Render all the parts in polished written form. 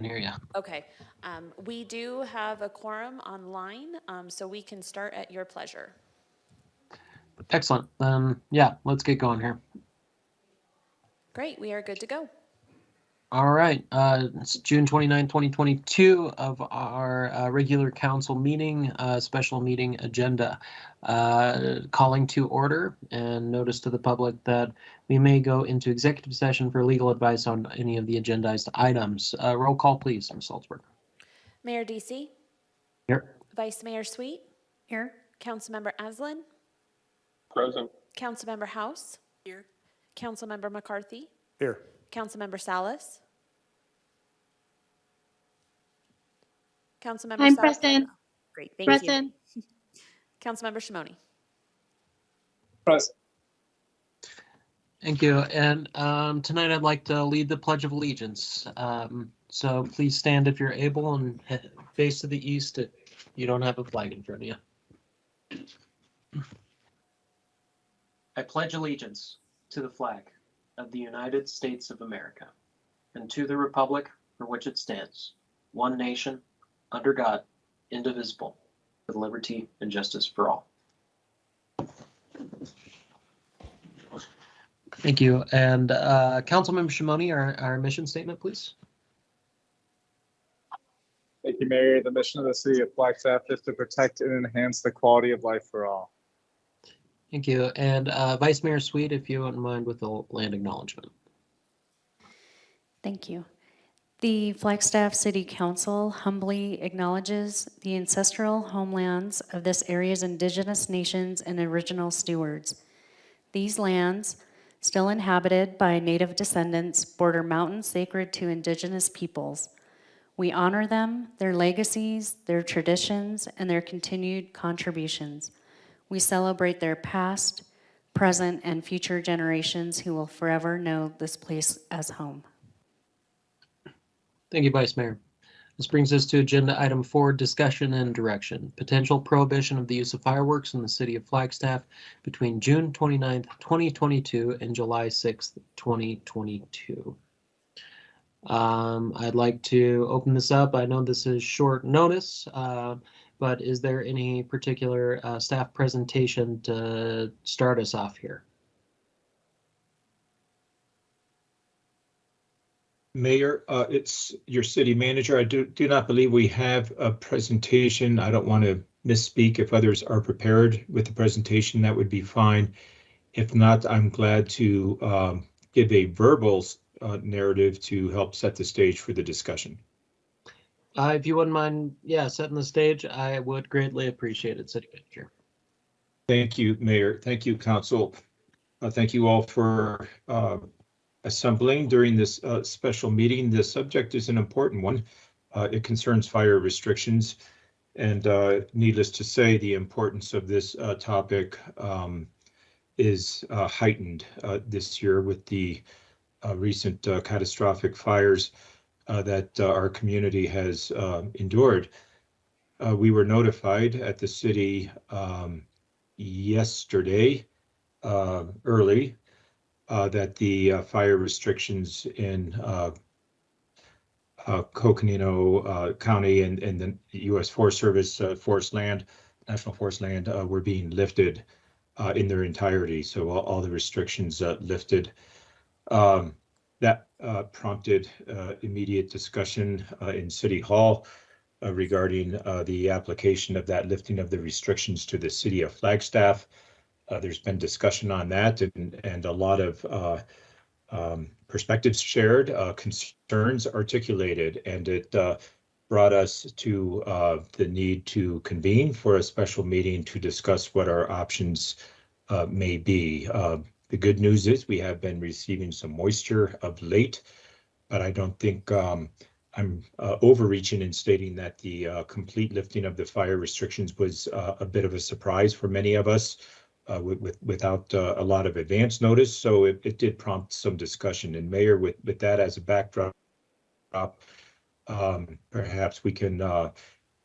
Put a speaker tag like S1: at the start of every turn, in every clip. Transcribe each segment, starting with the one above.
S1: hear you.
S2: Okay. We do have a quorum online, so we can start at your pleasure.
S1: Excellent. Yeah, let's get going here.
S2: Great, we are good to go.
S1: All right. It's June 29, 2022 of our regular council meeting, special meeting agenda. Calling to order and notice to the public that we may go into executive session for legal advice on any of the agendized items. Roll call, please, Ms. Salzberg.
S2: Mayor DC,
S1: Here.
S2: Vice Mayor Sweet,
S3: Here.
S2: Councilmember Aslan,
S4: Present.
S2: Councilmember House,
S3: Here.
S2: Councilmember McCarthy,
S4: Here.
S2: Councilmember Salas, Councilmember
S3: I'm
S2: Salas.
S3: present.
S2: Great, thank
S3: Present.
S2: you. Councilmember Shimoni.
S4: Present.
S1: Thank you. And tonight I'd like to lead the Pledge of Allegiance. So please stand if you're able and face to the east if you don't have a flag in front of you. I pledge allegiance to the flag of the United States of America and to the republic for which it stands, one nation, under God, indivisible, with liberty and justice for all. Thank you. And Councilmember Shimoni, our mission statement, please.
S4: Thank you, Mayor. The mission of the city of Flagstaff is to protect and enhance the quality of life for all.
S1: Thank you. And Vice Mayor Sweet, if you wouldn't mind with the land acknowledgement.
S3: Thank you. The Flagstaff City Council humbly acknowledges the ancestral homelands of this area's indigenous nations and original stewards. These lands, still inhabited by Native descendants, border mountains sacred to indigenous peoples. We honor them, their legacies, their traditions, and their continued contributions. We celebrate their past, present, and future generations who will forever know this place as home.
S1: Thank you, Vice Mayor. This brings us to agenda item 4, discussion and direction. Potential prohibition of the use of fireworks in the city of Flagstaff between June 29th, 2022 and July 6th, 2022. I'd like to open this up. I know this is short notice, but is there any particular staff presentation to start us off here?
S5: Mayor, it's your city manager. I do not believe we have a presentation. I don't want to misspeak. If others are prepared with the presentation, that would be fine. If not, I'm glad to give a verbal narrative to help set the stage for the discussion.
S1: If you wouldn't mind, setting the stage, I would greatly appreciate it, City Manager.
S5: Thank you, Mayor. Thank you, Council. Thank you all for assembling during this special meeting. The subject is an important one. It concerns fire restrictions, and needless to say, the importance of this topic is heightened this year with the recent catastrophic fires that our community has endured. We were notified at the city yesterday early that the fire restrictions in Coconino County and the U.S. Forest Service National Forest Land were being lifted in their entirety. So all the restrictions lifted. That prompted immediate discussion in City Hall regarding the application of that lifting of the restrictions to the city of Flagstaff. There's been discussion on that and a lot of perspectives shared, concerns articulated, and it brought us to the need to convene for a special meeting to discuss what our options may be. The good news is we have been receiving some moisture of late, but I don't think I'm overreaching in stating that the complete lifting of the fire restrictions was a bit of a surprise for many of us. Without a lot of advance notice, so it did prompt some discussion. And Mayor, with that as a backdrop, perhaps we can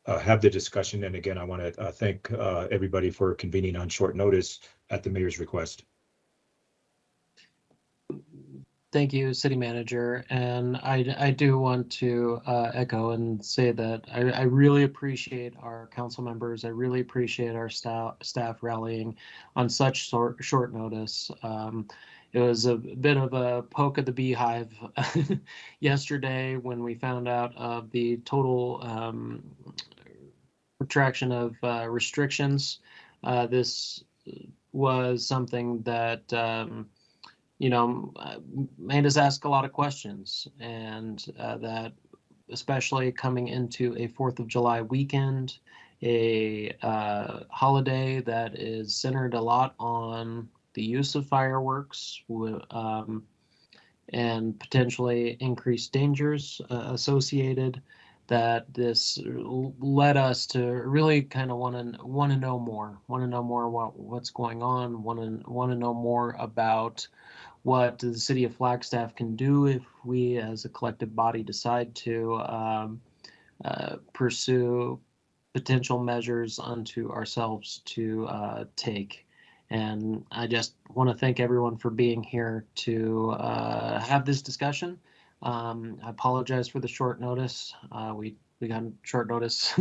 S5: have the discussion. And again, I want to thank everybody for convening on short notice at the Mayor's request.
S1: Thank you, City Manager. And I do want to echo and say that I really appreciate our council members. I really appreciate our staff rallying on such short notice. It was a bit of a poke at the beehive yesterday when we found out of the total retraction of restrictions. This was something that made us ask a lot of questions, and that especially coming into a 4th of July weekend, a holiday that is centered a lot on the use of fireworks and potentially increased dangers associated, that this led us to really kind of want to know more what's going on, want to know more about what the city of Flagstaff can do if we as a collective body decide to pursue potential measures unto ourselves to take. And I just want to thank everyone for being here to have this discussion. I apologize for the short notice. We got short notice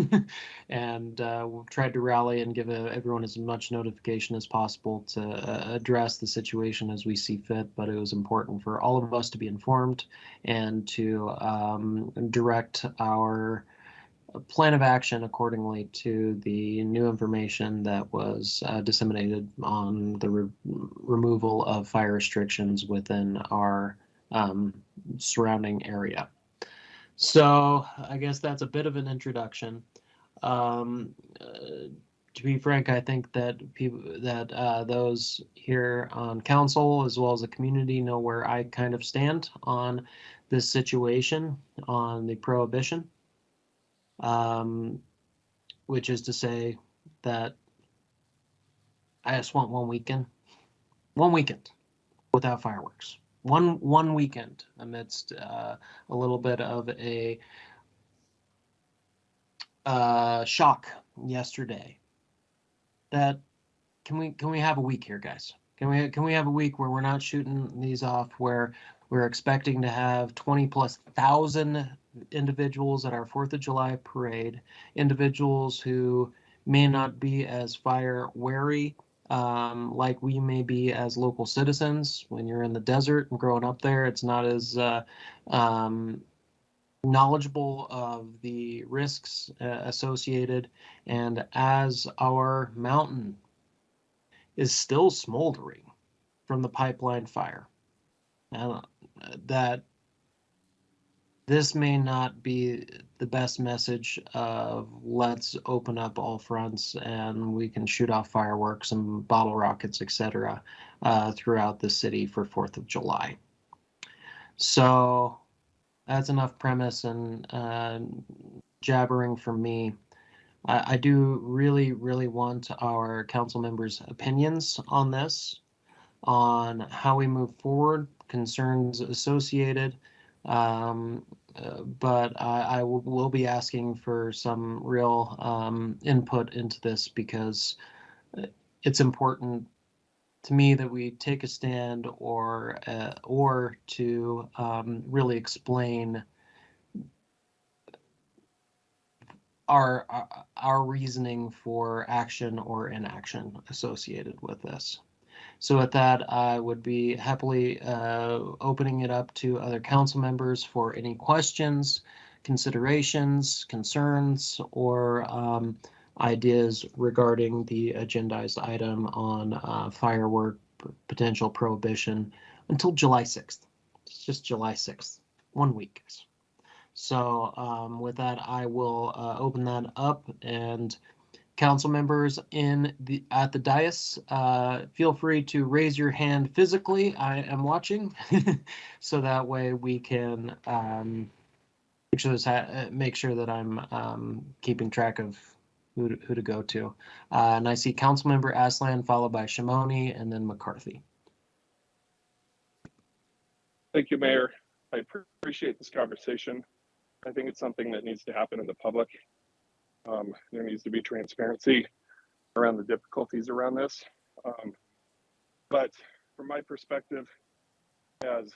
S1: and we've tried to rally and give everyone as much notification as possible to address the situation as we see fit. But it was important for all of us to be informed and to direct our plan of action accordingly to the new information that was disseminated on the removal of fire restrictions within our surrounding area. So I guess that's a bit of an introduction. To be frank, I think that those here on council as well as the community know where I kind of stand on this situation, on the prohibition, which is to say that I just want one weekend without fireworks. One weekend amidst a little bit of a shock yesterday. That can we have a week here, guys? Can we have a week where we're not shooting these off, where we're expecting to have 20,000+ individuals at our 4th of July parade, individuals who may not be as fire wary like we may be as local citizens. When you're in the desert and growing up there, it's not as knowledgeable of the risks associated. And as our mountain is still smoldering from the pipeline fire, that this may not be the best message of let's open up all fronts and we can shoot off fireworks and bottle rockets, etc., throughout the city for 4th of July. So that's enough premise and jabbering from me. I do really want our council members' opinions on this, on how we move forward, concerns associated. But I will be asking for some real input into this, because it's important to me that we take a stand or to really explain our reasoning for action or inaction associated with this. So with that, I would be happily opening it up to other council members for any questions, considerations, concerns, or ideas regarding the agendized item on firework potential prohibition until July 6th. It's just July 6th, 1 week. So with that, I will open that up, and council members at the dais, feel free to raise your hand physically. I am watching, so that way we can make sure that I'm keeping track of who to go to. And I see Councilmember Aslan, followed by Shimoni, and then McCarthy.
S6: Thank you, Mayor. I appreciate this conversation. I think it's something that needs to happen in the public. There needs to be transparency around the difficulties around this. But from my perspective, as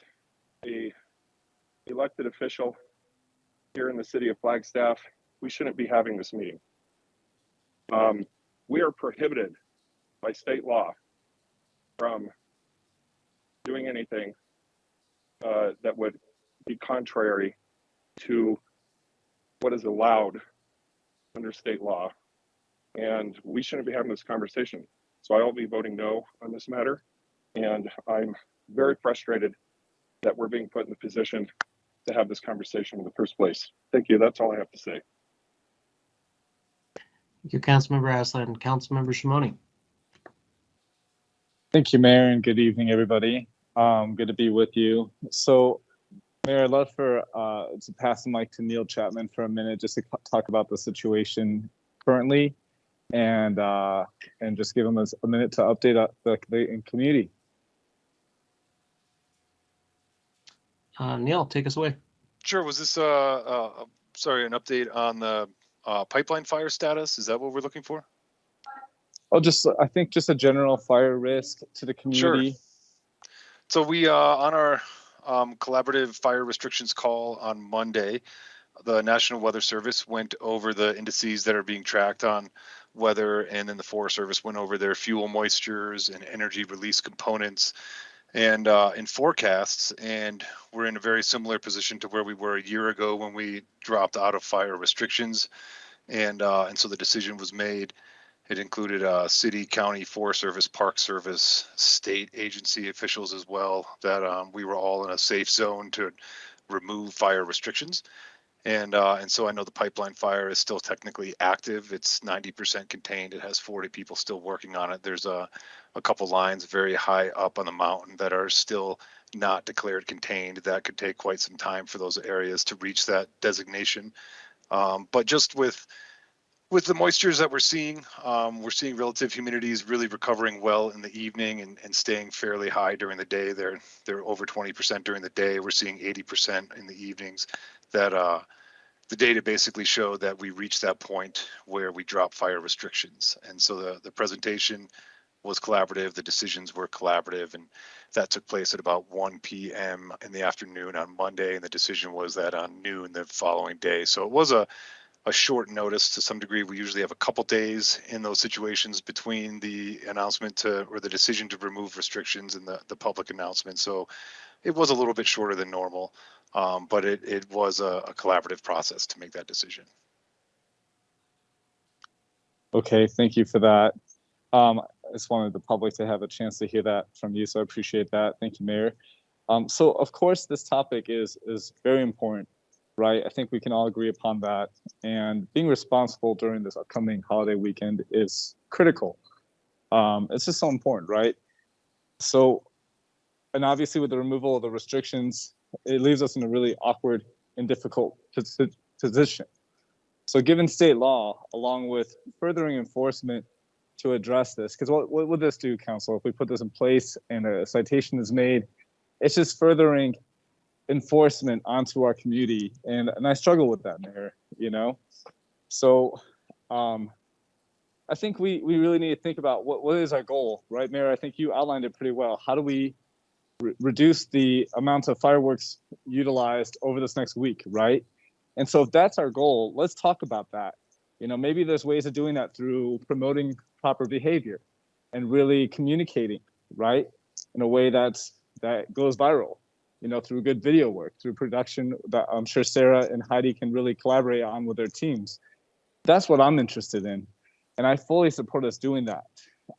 S6: a elected official here in the city of Flagstaff, we shouldn't be having this meeting. We are prohibited by state law from doing anything that would be contrary to what is allowed under state law. And we shouldn't be having this conversation. So I will be voting no on this matter. And I'm very frustrated that we're being put in the position to have this conversation in the first place. Thank you. That's all I have to say.
S1: Thank you, Councilmember Aslan. Councilmember Shimoni.
S4: Thank you, Mayor, and good evening, everybody. Good to be with you. So, Mayor, I'd love to pass the mic to Neil Chapman for a minute just to talk about the situation currently, and just give him a minute to update the community.
S1: Neil, take us away.
S7: Sure. Was this sorry, an update on the pipeline fire status? Is that what we're looking for?
S4: Oh, I think just a general fire risk to the community.
S7: Sure. So we on our collaborative fire restrictions call on Monday, the National Weather Service went over the indices that are being tracked on weather, and then the Forest Service went over their fuel moistures and energy release components and in forecasts, and we're in a very similar position to where we were a year ago when we dropped out of fire restrictions, and so the decision was made. It included city, county, Forest Service, Park Service, state agency officials as well, that we were all in a safe zone to remove fire restrictions. And so I know the pipeline fire is still technically active. It's 90% contained. It has 40 people still working on it. There's a couple lines very high up on the mountain that are still not declared contained. That could take quite some time for those areas to reach that designation. But just with the moistures that we're seeing relative humidities really recovering well in the evening and staying fairly high during the day. They're over 20% during the day. We're seeing 80% in the evenings. That the data basically show that we reached that point where we drop fire restrictions. And so the presentation was collaborative, the decisions were collaborative, and that took place at about 1 p.m. in the afternoon on Monday, and the decision was that on noon the following day. So it was a short notice to some degree. We usually have a couple days in those situations between the announcement or the decision to remove restrictions and the public announcement. So it was a little bit shorter than normal, but it was a collaborative process to make that decision.
S4: Okay, thank you for that. I just wanted the public to have a chance to hear that from you, so I appreciate that. Thank you, Mayor. So of course, this topic is very important, right? I think we can all agree upon that. And being responsible during this upcoming holiday weekend is critical. It's just so important, right? So, and obviously with the removal of the restrictions, it leaves us in a really awkward and difficult position. So given state law, along with furthering enforcement to address this, because what would this do, Council, if we put this in place and a citation is made? It's just furthering enforcement onto our community, and I struggle with that, Mayor, you know? So I think we really need to think about what is our goal, right, Mayor? I think you outlined it pretty well. How do we reduce the amount of fireworks utilized over this next week, right? And so if that's our goal, let's talk about that. You know, maybe there's ways of doing that through promoting proper behavior and really communicating, right? In a way that goes viral, you know, through good video work, through production that I'm sure Sarah and Heidi can really collaborate on with their teams. That's what I'm interested in. And I fully support us doing that,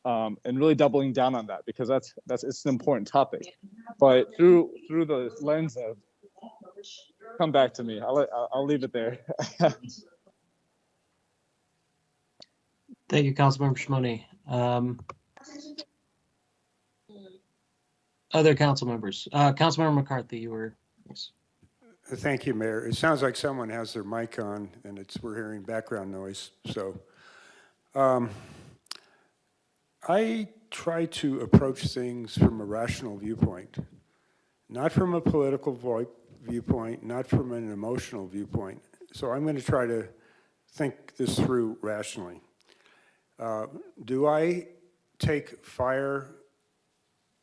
S4: and really doubling down on that, because it's an important topic. But through the lens of, come back to me. I'll leave it there.
S1: Thank you, Councilmember Shimoni. Other council members. Councilmember McCarthy, you were. Yes.
S8: Thank you, Mayor. It sounds like someone has their mic on, and we're hearing background noise. So I try to approach things from a rational viewpoint, not from a political viewpoint, not from an emotional viewpoint. So I'm going to try to think this through rationally. Do I take fire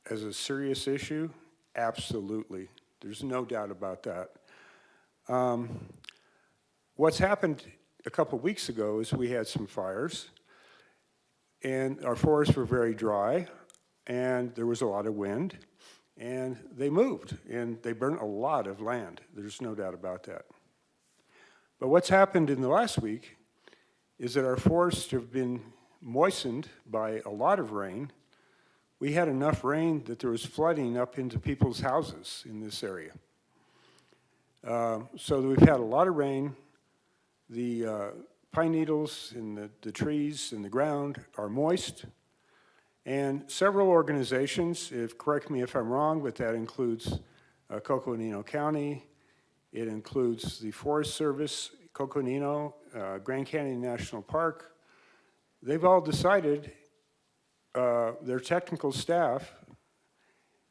S8: as a serious issue? Absolutely. There's no doubt about that. What's happened a couple weeks ago is we had some fires, and our forests were very dry, and there was a lot of wind, and they moved, and they burnt a lot of land. There's no doubt about that. But what's happened in the last week is that our forests have been moistened by a lot of rain. We had enough rain that there was flooding up into people's houses in this area. So we've had a lot of rain. The pine needles in the trees in the ground are moist. And several organizations, correct me if I'm wrong, but that includes Coconino County, it includes the Forest Service, Coconino, Grand Canyon National Park. They've all decided, their technical staff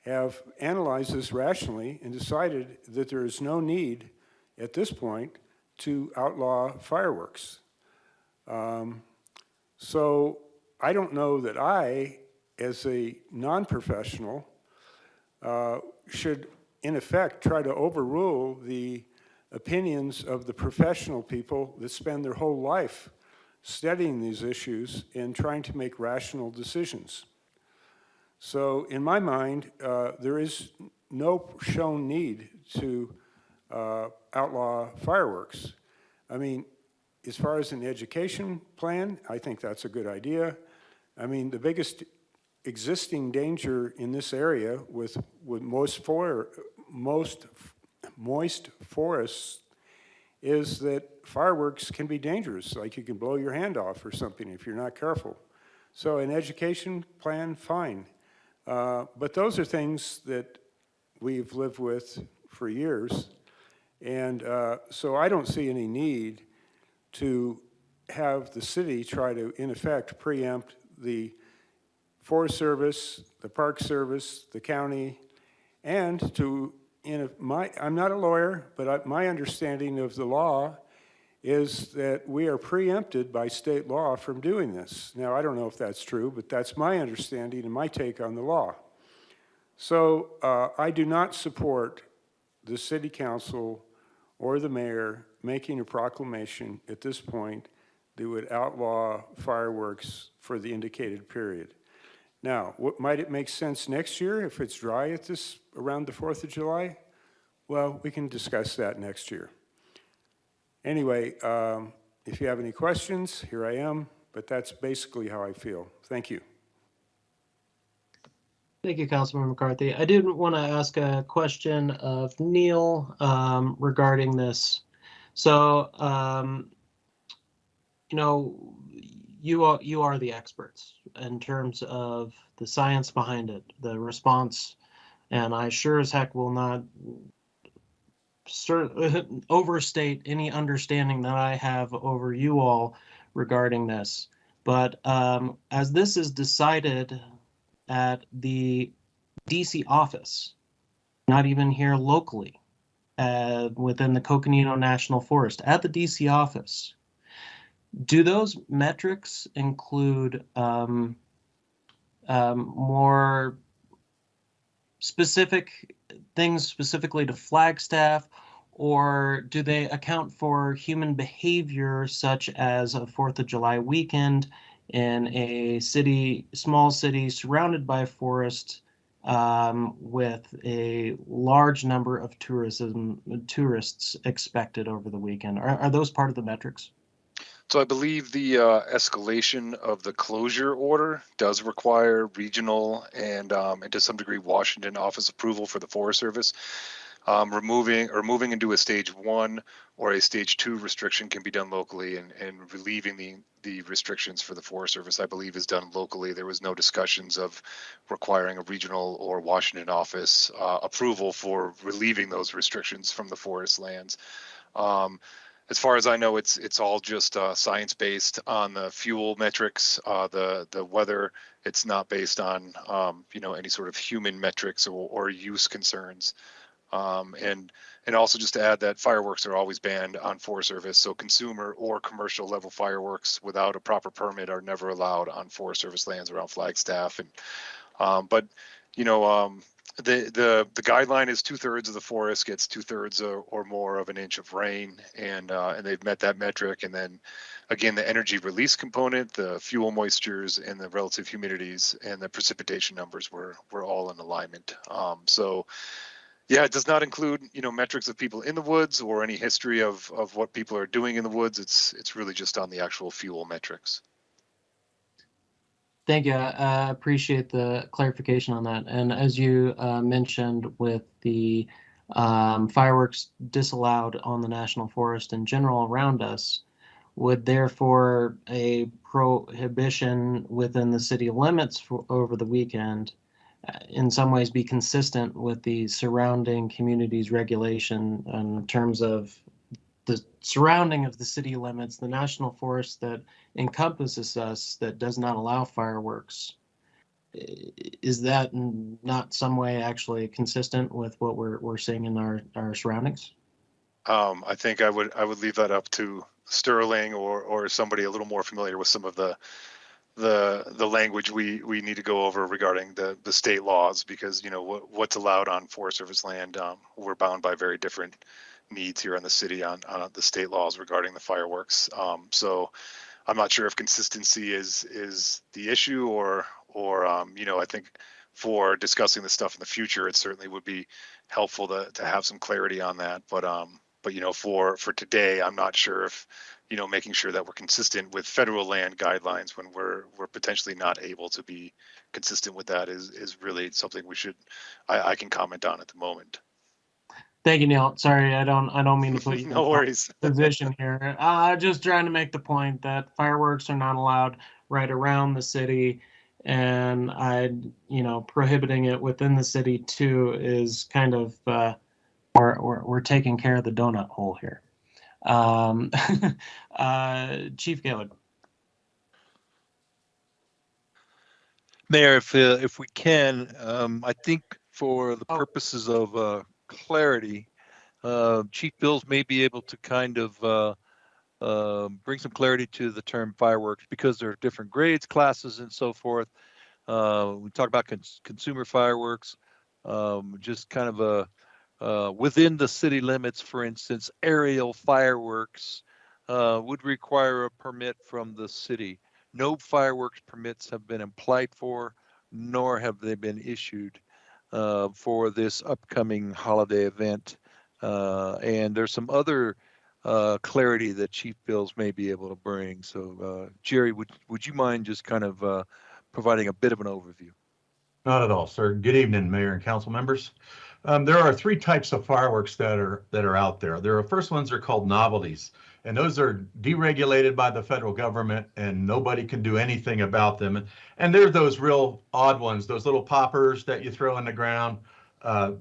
S8: have analyzed this rationally and decided that there is no need at this point to outlaw fireworks. So I don't know that I, as a non-professional, should in effect try to overrule the opinions of the professional people that spend their whole life studying these issues and trying to make rational decisions. So in my mind, there is no shown need to outlaw fireworks. I mean, as far as an education plan, I think that's a good idea. I mean, the biggest existing danger in this area with moist forests is that fireworks can be dangerous, like you can blow your hand off or something if you're not careful. So an education plan, fine. But those are things that we've lived with for years. And so I don't see any need to have the city try to, in effect, preempt the Forest Service, the Park Service, the county, and to, I'm not a lawyer, but my understanding of the law is that we are preempted by state law from doing this. Now, I don't know if that's true, but that's my understanding and my take on the law. So I do not support the city council or the mayor making a proclamation at this point that would outlaw fireworks for the indicated period. Now, might it make sense next year if it's dry at around the 4th of July? Well, we can discuss that next year. Anyway, if you have any questions, here I am, but that's basically how I feel. Thank you.
S1: Thank you, Councilman McCarthy. I did want to ask a question of Neil regarding this. So, you are the experts in terms of the science behind it, the response, and I sure as heck will not overstate any understanding that I have over you all regarding this. But as this is decided at the DC office, not even here locally, within the Coconino National Forest, at the DC office, do those metrics include more specific things specifically to Flagstaff, or do they account for human behavior such as a 4th of July weekend in a small city surrounded by forest with a large number of tourists expected over the weekend? Are those part of the metrics?
S7: So I believe the escalation of the closure order does require regional and to some degree Washington office approval for the Forest Service. Moving into a stage 1 or a stage 2 restriction can be done locally, and relieving the restrictions for the Forest Service, I believe, is done locally. There was no discussions of requiring a regional or Washington office approval for relieving those restrictions from the forest lands. As far as I know, it's all just science-based on the fuel metrics, the weather. It's not based on any sort of human metrics or use concerns. And also just to add that fireworks are always banned on Forest Service, so consumer or commercial level fireworks without a proper permit are never allowed on Forest Service lands around Flagstaff. And but you know, the guideline is 2/3 of the forest gets 2/3 or more of an inch of rain, and they've met that metric. And then again, the energy release component, the fuel moistures, and the relative humidities and the precipitation numbers were all in alignment. So yeah, it does not include, you know, metrics of people in the woods or any history of what people are doing in the woods. It's really just on the actual fuel metrics.
S1: Thank you. I appreciate the clarification on that. And as you mentioned with the fireworks disallowed on the national forest in general around us, would therefore a prohibition within the city limits over the weekend in some ways be consistent with the surrounding communities regulation in terms of the surrounding of the city limits, the national forest that encompasses us that does not allow fireworks? Is that not some way actually consistent with what we're seeing in our surroundings?
S7: I think I would leave that up to Sterling or somebody a little more familiar with some of the language we need to go over regarding the state laws, because you know what's allowed on Forest Service land. We're bound by very different needs here in the city on the state laws regarding the fireworks. So I'm not sure if consistency is the issue or you know, I think for discussing this stuff in the future, it certainly would be helpful to have some clarity on that. But you know, for today, I'm not sure if, you know, making sure that we're consistent with federal land guidelines when we're potentially not able to be consistent with that is really something I can comment on at the moment.
S1: Thank you, Neil. Sorry, I don't mean to put you
S7: No worries.
S1: in a position here. Just trying to make the point that fireworks are not allowed right around the city, and you know, prohibiting it within the city too is kind of we're taking care of the donut hole here. Chief Gaylord.
S9: Mayor, if we can, I think for the purposes of clarity, Chief Bills may be able to kind of bring some clarity to the term fireworks, because there are different grades, classes, and so forth. We talk about consumer fireworks, just kind of within the city limits, for instance, aerial fireworks would require a permit from the city. No fireworks permits have been applied for, nor have they been issued for this upcoming holiday event. And there's some other clarity that Chief Bills may be able to bring. So, Jerry, would you mind just kind of providing a bit of an overview?
S5: Not at all, sir. Good evening, Mayor and council members. There are three types of fireworks that are out there. The first ones are called novelties, and those are deregulated by the federal government, and nobody can do anything about them. And they're those real odd ones, those little poppers that you throw in the ground.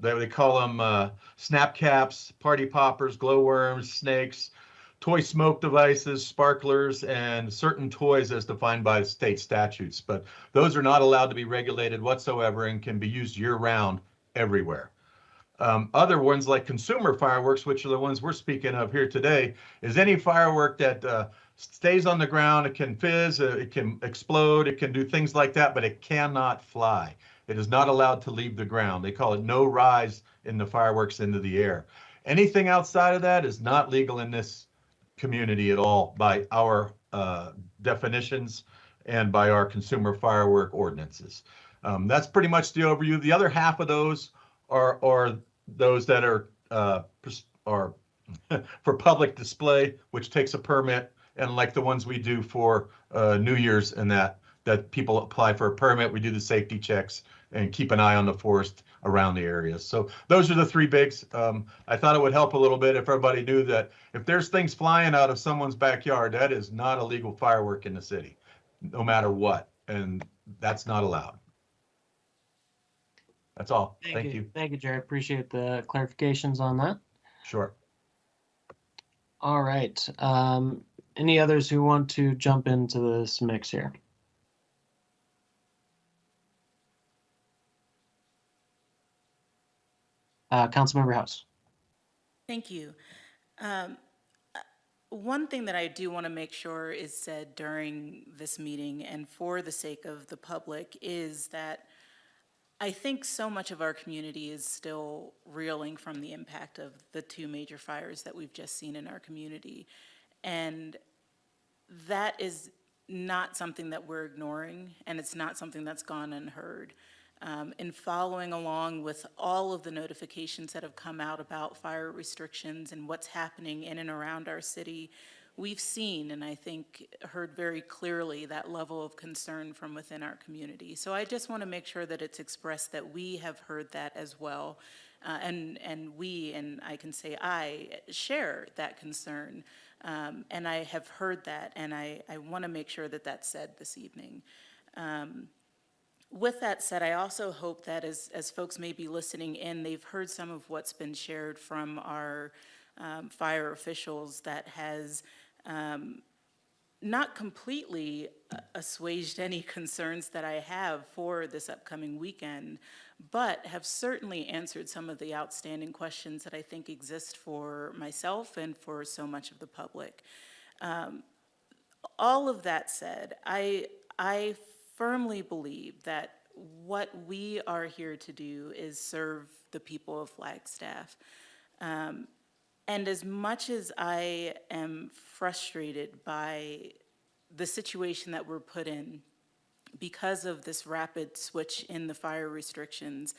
S5: They call them snap caps, party poppers, glowworms, snakes, toy smoke devices, sparklers, and certain toys as defined by state statutes. But those are not allowed to be regulated whatsoever and can be used year-round everywhere. Other ones like consumer fireworks, which are the ones we're speaking of here today, is any firework that stays on the ground. It can fizz, it can explode, it can do things like that, but it cannot fly. It is not allowed to leave the ground. They call it no rise in the fireworks into the air. Anything outside of that is not legal in this community at all by our definitions and by our consumer firework ordinances. That's pretty much the overview. The other half of those are those that are for public display, which takes a permit, and like the ones we do for New Year's and that people apply for a permit. We do the safety checks and keep an eye on the forest around the area. So those are the three bigs. I thought it would help a little bit if everybody knew that if there's things flying out of someone's backyard, that is not a legal firework in the city, no matter what, and that's not allowed. That's all. Thank you.
S1: Thank you, Jerry. Appreciate the clarifications on that.
S5: Sure.
S1: All right. Any others who want to jump into this mix here? Councilmember House.
S10: Thank you. One thing that I do want to make sure is said during this meeting and for the sake of the public is that I think so much of our community is still reeling from the impact of the two major fires that we've just seen in our community. And that is not something that we're ignoring, and it's not something that's gone unheard. In following along with all of the notifications that have come out about fire restrictions and what's happening in and around our city, we've seen, and I think heard very clearly, that level of concern from within our community. So I just want to make sure that it's expressed that we have heard that as well. And we, and I can say I, share that concern. And I have heard that, and I want to make sure that that's said this evening. With that said, I also hope that as folks may be listening in, they've heard some of what's been shared from our fire officials that has not completely assuaged any concerns that I have for this upcoming weekend, but have certainly answered some of the outstanding questions that I think exist for myself and for so much of the public. All of that said, I firmly believe that what we are here to do is serve the people of Flagstaff. And as much as I am frustrated by the situation that we're put in because of this rapid switch in the fire restrictions,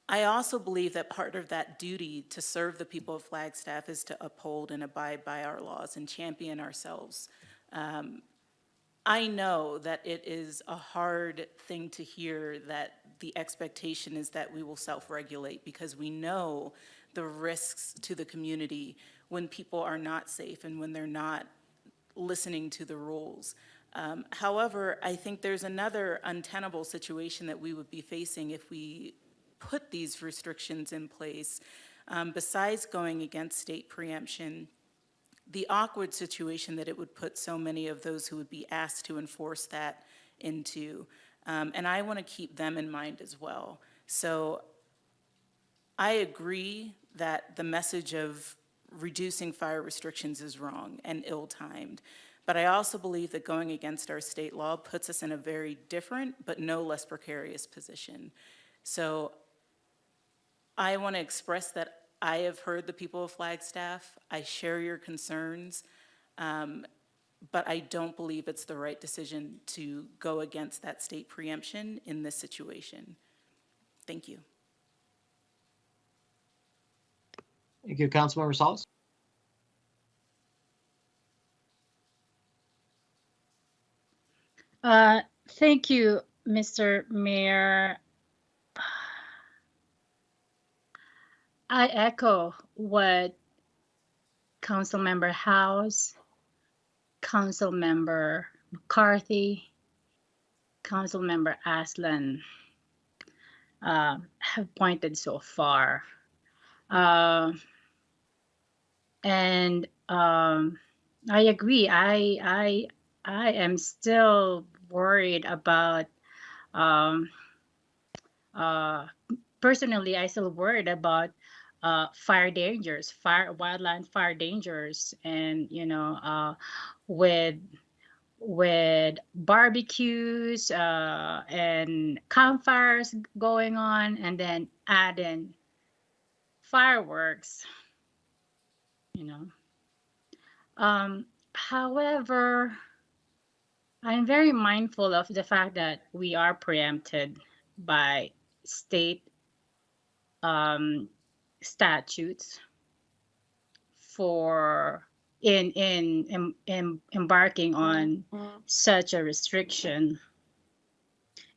S10: I also believe that part of that duty to serve the people of Flagstaff is to uphold and abide by our laws and champion ourselves. I know that it is a hard thing to hear that the expectation is that we will self-regulate, because we know the risks to the community when people are not safe and when they're not listening to the rules. However, I think there's another untenable situation that we would be facing if we put these restrictions in place. Besides going against state preemption, the awkward situation that it would put so many of those who would be asked to enforce that into. And I want to keep them in mind as well. So I agree that the message of reducing fire restrictions is wrong and ill-timed. But I also believe that going against our state law puts us in a very different but no less precarious position. So I want to express that I have heard the people of Flagstaff. I share your concerns, but I don't believe it's the right decision to go against that state preemption in this situation. Thank you.
S1: Thank you, Councilmember Salas.
S11: Thank you, Mr. Mayor. I echo what Councilmember House, Councilmember McCarthy, Councilmember Aslan have pointed so far. And I agree. I am still worried about, personally, I still worried about fire dangers, wildland fire dangers, and with barbecues and campfires going on, and then add in fireworks. However, I'm very mindful of the fact that we are preempted by state statutes for in embarking on such a restriction,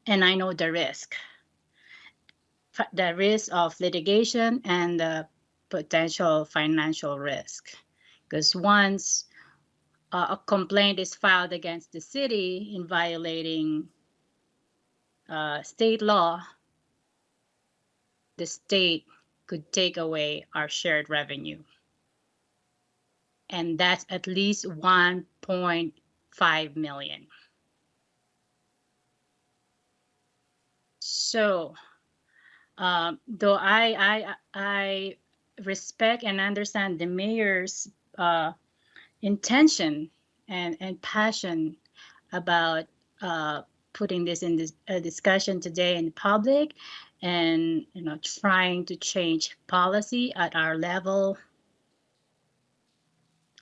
S11: and I know the risk of litigation and the potential financial risk, because once a complaint is filed against the city in violating state law, the state could take away our shared revenue. And that's at least 1.5 million. So, though I respect and understand the mayor's intention and passion about putting this in this discussion today in public, and trying to change policy at our level,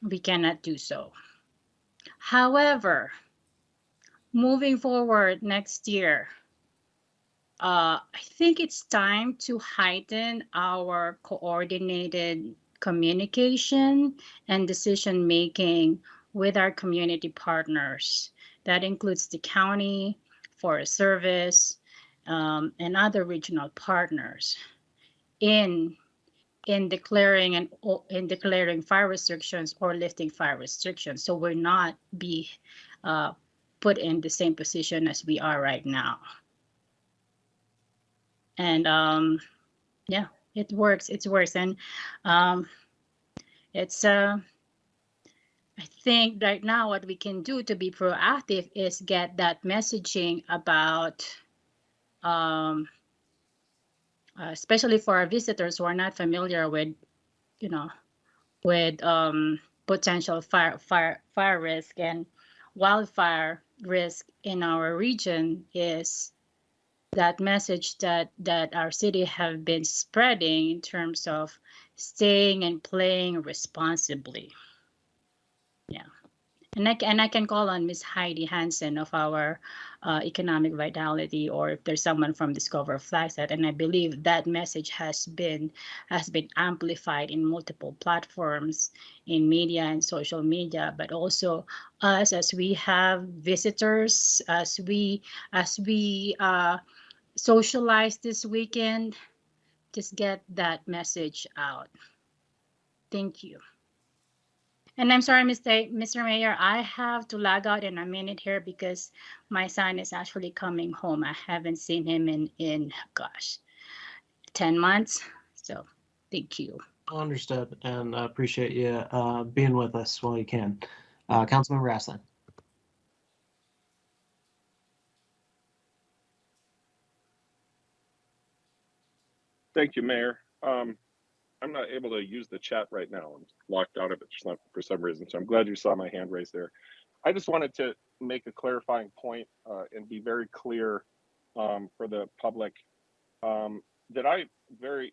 S11: we cannot do so. However, moving forward next year, I think it's time to heighten our coordinated communication and decision making with our community partners. That includes the county, Forest Service, and other regional partners in declaring fire restrictions or lifting fire restrictions, so we're not be put in the same position as we are right now. And yeah, it works, and it's I think right now what we can do to be proactive is get that messaging about especially for our visitors who are not familiar with potential fire risk and wildfire risk in our region, is that message that our city have been spreading in terms of staying and playing responsibly. Yeah. And I can call on Miss Heidi Hansen of our Economic Vitality, or if there's someone from Discover Flagstaff, and I believe that message has been amplified in multiple platforms, in media and social media, but also us as we have visitors, as we socialize this weekend, just get that message out. Thank you. And I'm sorry, Mr. Mayor, I have to log out in a minute here because my son is actually coming home. I haven't seen him in gosh, 10 months. So thank you.
S1: Understood, and I appreciate you being with us while you can. Councilman Rassler.
S6: Thank you, Mayor. I'm not able to use the chat right now. I'm locked out of it for some reason. So I'm glad you saw my hand raised there. I just wanted to make a clarifying point and be very clear for the public that I very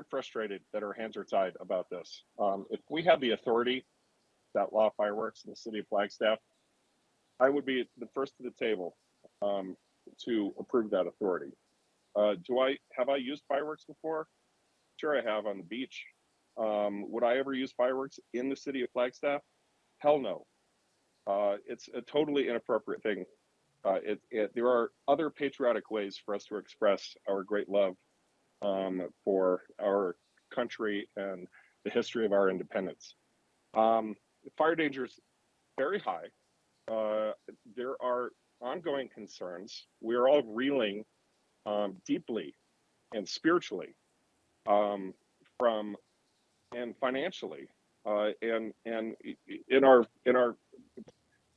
S6: frustrated that our hands are tied about this. If we had the authority to outlaw fireworks in the city of Flagstaff, I would be the first to the table to approve that authority. Have I used fireworks before? Sure, I have, on the beach. Would I ever use fireworks in the city of Flagstaff? Hell no. It's a totally inappropriate thing. There are other patriotic ways for us to express our great love for our country and the history of our independence. The fire danger is very high. There are ongoing concerns. We are all reeling deeply and spiritually from and financially and in our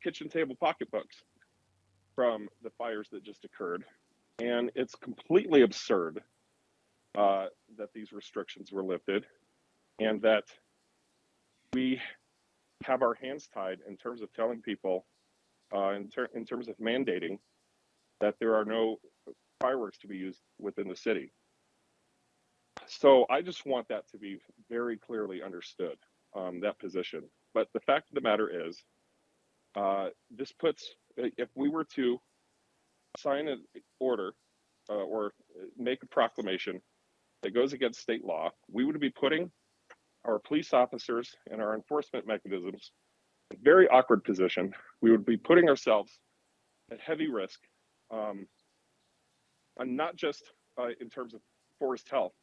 S6: kitchen table pocketbooks from the fires that just occurred. And it's completely absurd that these restrictions were lifted and that we have our hands tied in terms of telling people in terms of mandating that there are no fireworks to be used within the city. So I just want that to be very clearly understood, that position. But the fact of the matter is, this puts, if we were to sign an order or make a proclamation that goes against state law, we would be putting our police officers and our enforcement mechanisms in a very awkward position. We would be putting ourselves at heavy risk, and not just in terms of forest health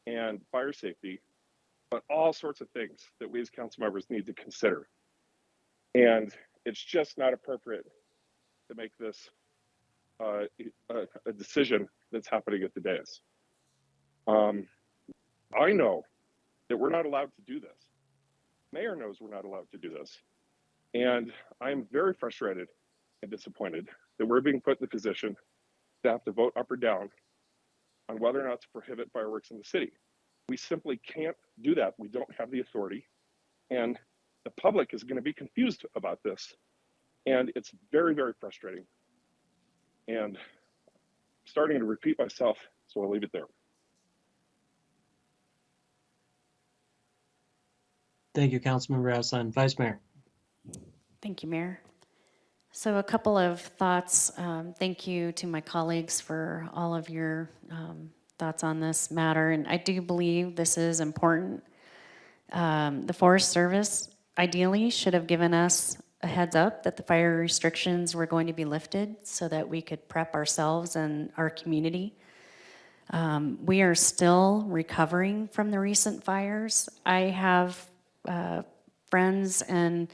S6: and fire safety, but all sorts of things that we as council members need to consider. And it's just not appropriate to make this a decision that's happening at the dais. I know that we're not allowed to do this. Mayor knows we're not allowed to do this. And I'm very frustrated and disappointed that we're being put in the position to have to vote up or down on whether or not to prohibit fireworks in the city. We simply can't do that. We don't have the authority. And the public is going to be confused about this. And it's very, very frustrating And starting to repeat myself, so I'll leave it there.
S1: Thank you, Councilmember Hassan. Vice Mayor.
S3: Thank you, Mayor. So a couple of thoughts. Thank you to my colleagues for all of your thoughts on this matter. And I do believe this is important. The Forest Service ideally should have given us a heads up that the fire restrictions were going to be lifted so that we could prep ourselves and our community. We are still recovering from the recent fires. I have friends and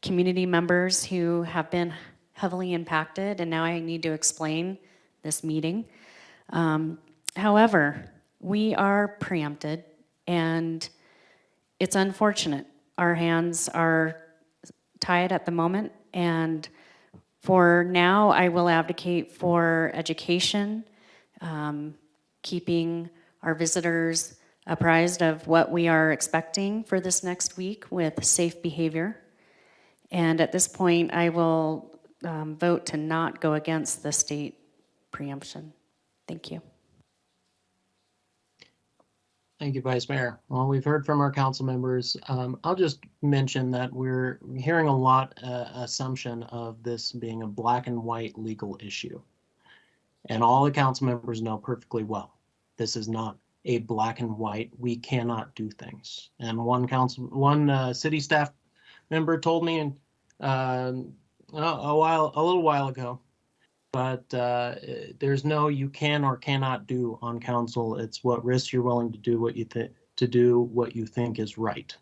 S3: community members who have been heavily impacted, and now I need to explain this meeting. However, we are preempted, and it's unfortunate. Our hands are tied at the moment, and for now, I will advocate for education, keeping our visitors apprised of what we are expecting for this next week with safe behavior. And at this point, I will vote to not go against the state preemption. Thank you.
S1: Thank you, Vice Mayor. Well, we've heard from our council members. I'll just mention that we're hearing a lot assumption of this being a black and white legal issue. And all the council members know perfectly well, this is not a black and white. We cannot do things. And one city staff member told me a little while ago, but there's no you can or cannot do on council. It's what risks you're willing to do what you think is right.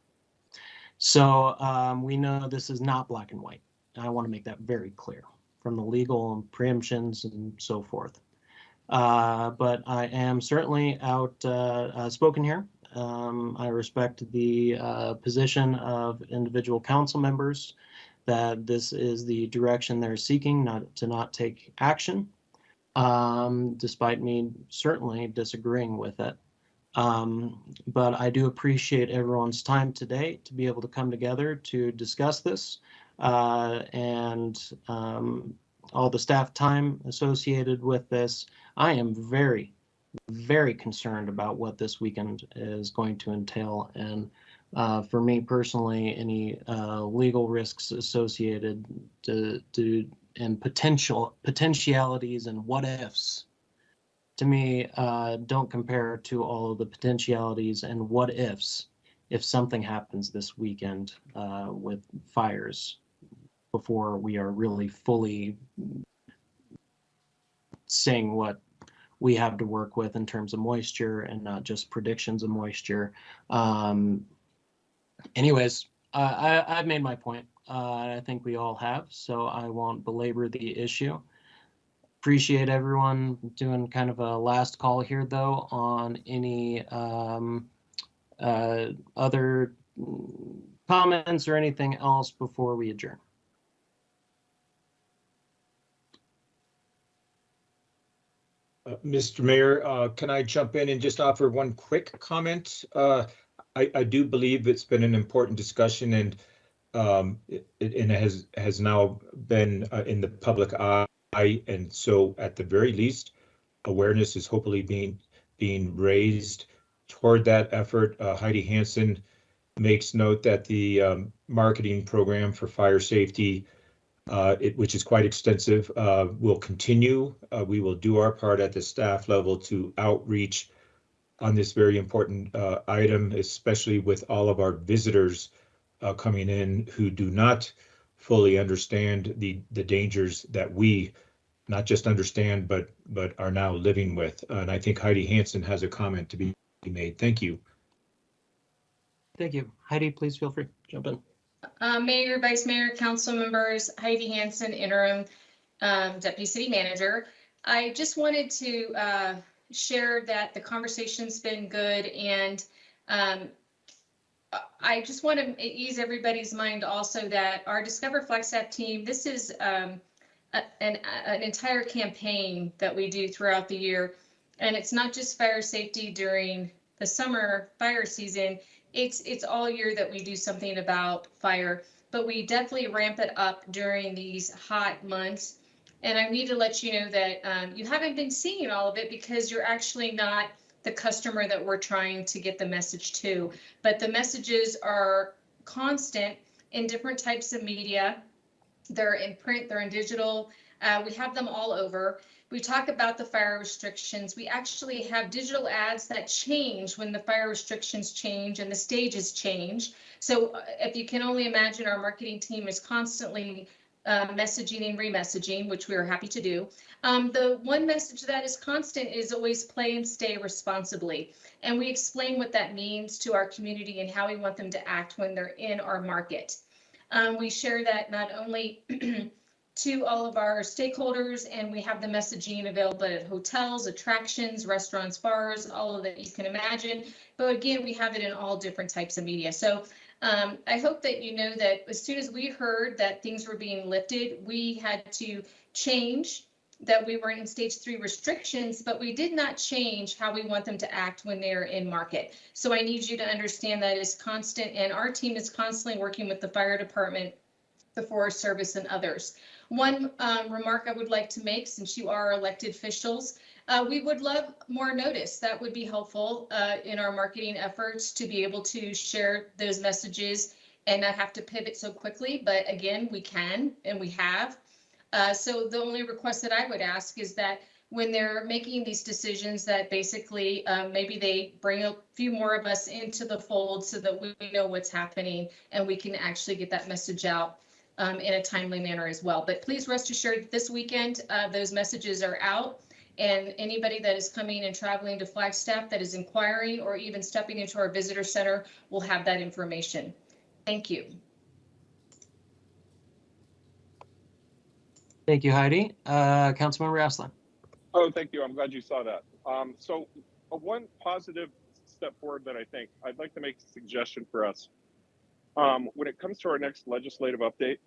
S1: So we know this is not black and white. I want to make that very clear from the legal preemptions and so forth. But I am certainly outspoken here. I respect the position of individual council members that this is the direction they're seeking, not take action, despite me certainly disagreeing with it. But I do appreciate everyone's time today to be able to come together to discuss this, and all the staff time associated with this. I am very, very concerned about what this weekend is going to entail, and for me personally, any legal risks associated to and potentialities and what ifs, to me, don't compare to all of the potentialities and what ifs if something happens this weekend with fires before we are really fully saying what we have to work with in terms of moisture and not just predictions of moisture. Anyways, I've made my point. I think we all have, so I won't belabor the issue. Appreciate everyone doing kind of a last call here, though, on any other comments or anything else before we adjourn.
S5: Mr. Mayor, can I jump in and just offer one quick comment? I do believe it's been an important discussion, and it has now been in the public eye, and so at the very least, awareness is hopefully being raised toward that effort. Heidi Hansen makes note that the marketing program for fire safety, which is quite extensive, will continue. We will do our part at the staff level to outreach on this very important item, especially with all of our visitors coming in who do not fully understand the dangers that we not just understand, but are now living with. And I think Heidi Hansen has a comment to be made. Thank you.
S1: Thank you. Heidi, please feel free, jump in.
S11: Mayor, Vice Mayor, council members, Heidi Hansen, interim Deputy City Manager. I just wanted to share that the conversation's been good, and I just want to ease everybody's mind also that our Discover Flagstaff team, this is an entire campaign that we do throughout the year. And it's not just fire safety during the summer fire season. It's all year that we do something about fire, but we definitely ramp it up during these hot months.
S12: And I need to let you know that you haven't been seeing all of it because you're actually not the customer that we're trying to get the message to. But the messages are constant in different types of media. They're in print, they're in digital. We have them all over. We talk about the fire restrictions. We actually have digital ads that change when the fire restrictions change and the stages change. So if you can only imagine, our marketing team is constantly messaging and remessaging, which we are happy to do. The one message that is constant is always play and stay responsibly. And we explain what that means to our community and how we want them to act when they're in our market. We share that not only to all of our stakeholders, and we have the messaging available at hotels, attractions, restaurants, bars, all of that you can imagine. But again, we have it in all different types of media. So I hope that you know that as soon as we heard that things were being lifted, we had to change, that we were in stage 3 restrictions, but we did not change how we want them to act when they're in market. So I need you to understand that is constant, and our team is constantly working with the fire department, the Forest Service, and others. One remark I would like to make, since you are elected officials, we would love more notice. That would be helpful in our marketing efforts to be able to share those messages and not have to pivot so quickly. But again, we can, and we have. So the only request that I would ask is that when they're making these decisions, that basically maybe they bring a few more of us into the fold so that we know what's happening and we can actually get that message out in a timely manner as well. But please rest assured this weekend, those messages are out, and anybody that is coming and traveling to Flagstaff that is inquiring or even stepping into our visitor center will have that information. Thank you.
S1: Thank you, Heidi. Councilmember Aslan.
S6: Oh, thank you. I'm glad you saw that. So one positive step forward that I think I'd like to make a suggestion for us. When it comes to our next legislative update,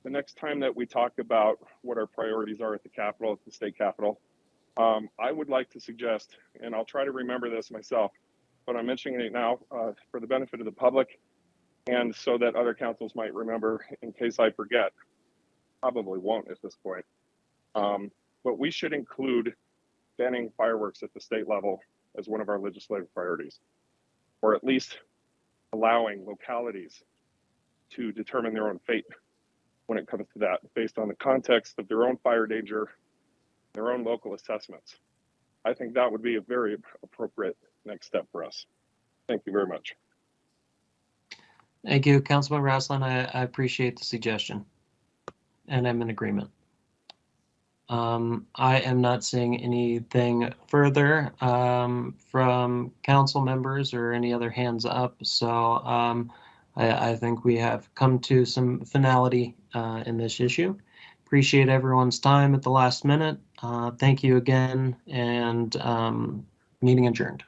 S6: the next time that we talk about what our priorities are at the Capitol, at the state Capitol, I would like to suggest, and I'll try to remember this myself, but I'm mentioning it now for the benefit of the public and so that other councils might remember in case I forget. Probably won't at this point. But we should include banning fireworks at the state level as one of our legislative priorities, or at least allowing localities to determine their own fate when it comes to that, based on the context of their own fire danger, their own local assessments. I think that would be a very appropriate next step for us. Thank you very much.
S1: Thank you, Councilmember Aslan. I appreciate the suggestion, and I'm in agreement. I am not seeing anything further from council members or any other hands up, so I think we have come to some finality in this issue. Appreciate everyone's time at the last minute. Thank you again, and meeting adjourned.